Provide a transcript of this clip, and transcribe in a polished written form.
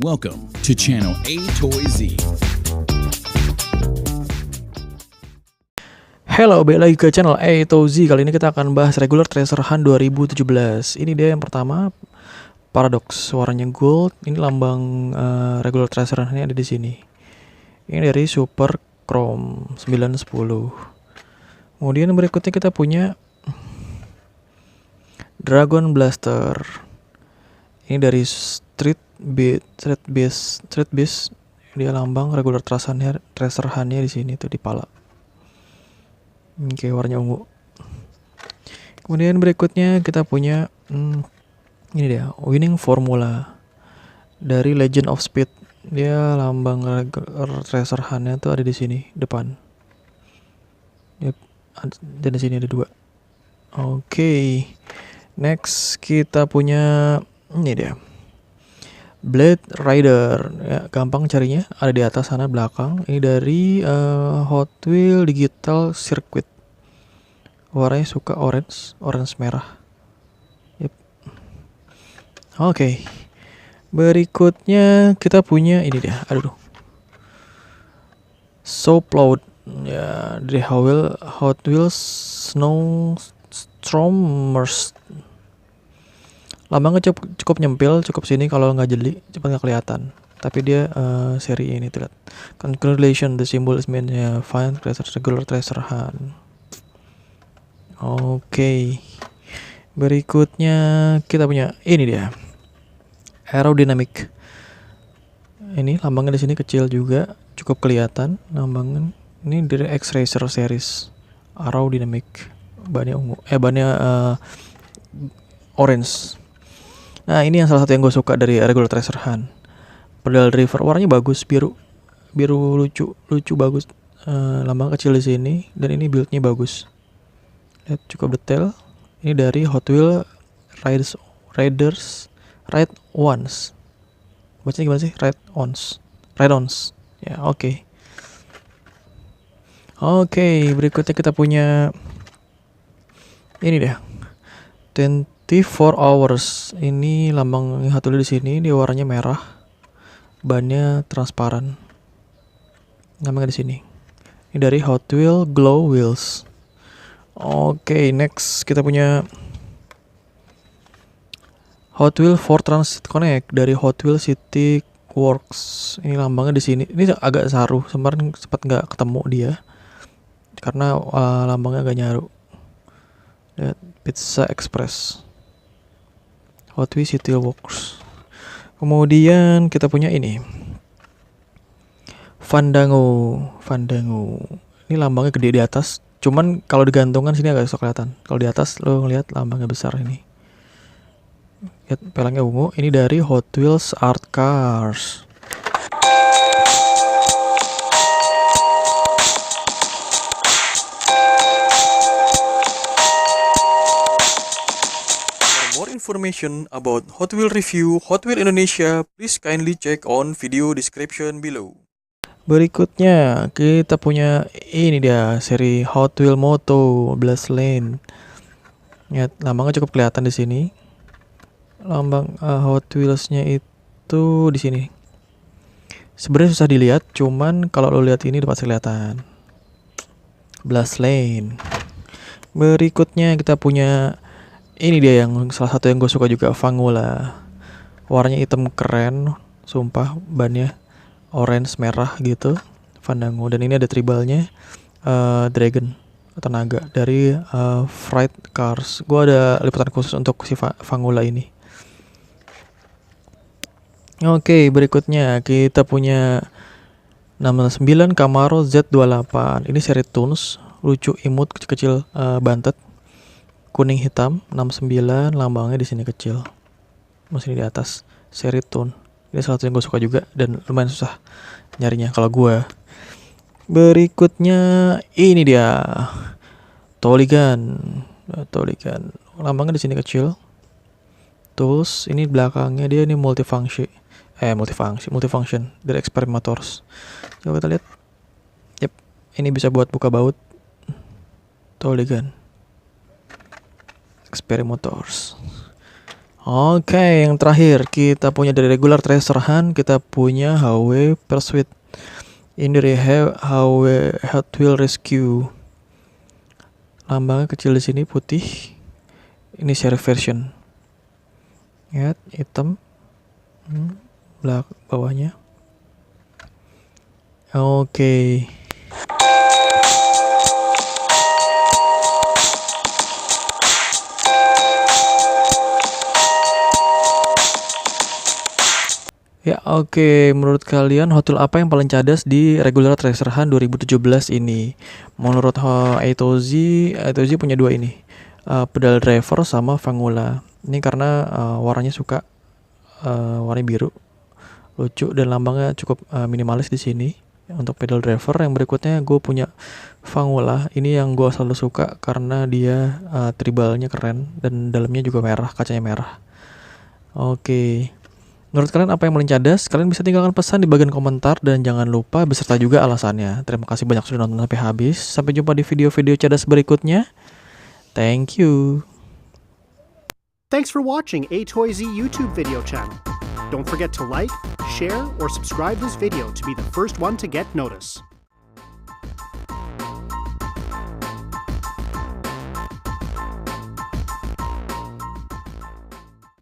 Welcome to channel A Toy Z. Halo, balik lagi ke channel A to Z. Kali ini kita akan bahas Regular Treasure Hunt 2017. Ini dia yang pertama, Paradox, warnanya gold. Ini lambang Regular Treasure Hunt-nya ada di sini. Ini dari Super Chrome 910. Kemudian berikutnya kita punya Dragon Blaster. Ini dari Street Beast. Dia lambang Regular Treasure Hunt-nya di sini tuh di pala. Oke, warnanya ungu. Kemudian berikutnya kita punya ini dia, Winning Formula dari Legend of Speed. Dia lambang Treasure Hunt-nya tuh ada di sini depan. Yep, dan di sini ada dua. Oke. Next kita punya ini dia, Blade Rider. Ya, gampang carinya, ada di atas sana belakang. Ini dari Hot Wheels Digital Circuit. Warnanya suka orange merah. Yep. Oke. Berikutnya kita punya ini dia. Aduh. Snowplow. Ya, dari Hot Wheels Snowstormers. Lambangnya cukup nyempil, cukup sini, kalau nggak jeli cepat nggak kelihatan. Tapi dia seri ini tuh lihat. Congratulations, the symbol is meant find regular treasure hunt. Oke. Berikutnya kita punya ini dia, Aerodynamic. Ini lambangnya di sini kecil juga, cukup kelihatan lambangnya. Ini dari X-Racer series, Aerodynamic. Bannya ungu, bannya orange. Nah, ini yang salah satu yang gue suka dari Regular Treasure Hunt. Pedal driver, warnanya bagus, biru lucu bagus. Lambang kecil di sini, dan ini buildnya bagus. Lihat, cukup detail. Ini dari Hot Wheels Ride Once. Bacanya gimana sih? Ride Ons. Ya, oke. Oke, berikutnya kita punya ini dia, 24 Hours. Ini lambang Hot Wheels di sini, dia warnanya merah. Bannya transparan. Namanya di sini. Ini dari Hot Wheels Glow Wheels. Oke, next kita punya Hot Wheels Ford Transit Connect dari Hot Wheels City Works. Ini lambangnya di sini. Ini agak saru, kemarin sempat nggak ketemu dia karena lambangnya agak nyaru. Lihat, Pizza Express, Hot Wheels City Works. Kemudian kita punya ini, Fandango. Ini lambangnya gede di atas. Cuman kalau digantungan sini agak susah kelihatan. Kalau di atas lo ngeliat lambangnya besar ini. Lihat, pelangnya ungu. Ini dari Hot Wheels Art Cars. For more information about Hot Wheels review Hot Wheels Indonesia, please kindly check on video description below. Berikutnya kita punya ini dia, seri Hot Wheels Moto Blast Lane. Lihat, lambangnya cukup kelihatan di sini. Lambang Hot Wheels-nya itu di sini. Sebenarnya susah dilihat, cuman kalau lo lihat ini dapat kelihatan. Blast Lane. Berikutnya kita punya ini dia, yang salah satu yang gue suka juga, Fangula. Warnanya hitam keren, sumpah. Bannya orange merah gitu, Fandango. Dan ini ada tribalnya Dragon atau naga dari Fright Cars. Gue ada liputan khusus untuk si Fangula ini. Oke, berikutnya kita punya 69 Camaro Z28. Ini seri tunes, lucu, imut, kecil-kecil, bantet, kuning hitam. 69, lambangnya di sini kecil, masih di atas, seri tune. Ini salah satu yang gue suka juga dan lumayan susah nyarinya kalau gue. Berikutnya ini dia, Toligan. Lambangnya di sini kecil. Tools, ini belakangnya dia ini multifunction dari Experimators. Coba kita lihat. Yep, ini bisa buat buka baut. Toligan Experimators. Oke, yang terakhir kita punya dari regular Treasure Hunt, kita punya HW Pursuit. Ini dari HW Hot Wheel Rescue. Lambangnya kecil di sini putih. Ini share version. Lihat, hitam. Bawahnya. Oke. Ya oke, menurut kalian Hot Wheel apa yang paling cadas di regular Treasure Hunt 2017 ini? Menurut Aitozi punya dua ini, pedal driver sama Fangula. Ini karena warnanya suka warna biru, lucu dan lambangnya cukup minimalis di sini. Untuk pedal driver yang berikutnya gue punya Fangula. Ini yang gue selalu suka karena dia tribalnya keren dan dalamnya juga merah, kacanya merah. Oke. Menurut kalian apa yang paling cadas? Kalian bisa tinggalkan pesan di bagian komentar dan jangan lupa beserta juga alasannya. Terima kasih banyak sudah nonton sampai habis. Sampai jumpa di video-video cadas berikutnya. Thank you. Thanks for watching A Toy Z YouTube video channel. Don't forget to like, share, or subscribe this video to be the first one to get notice.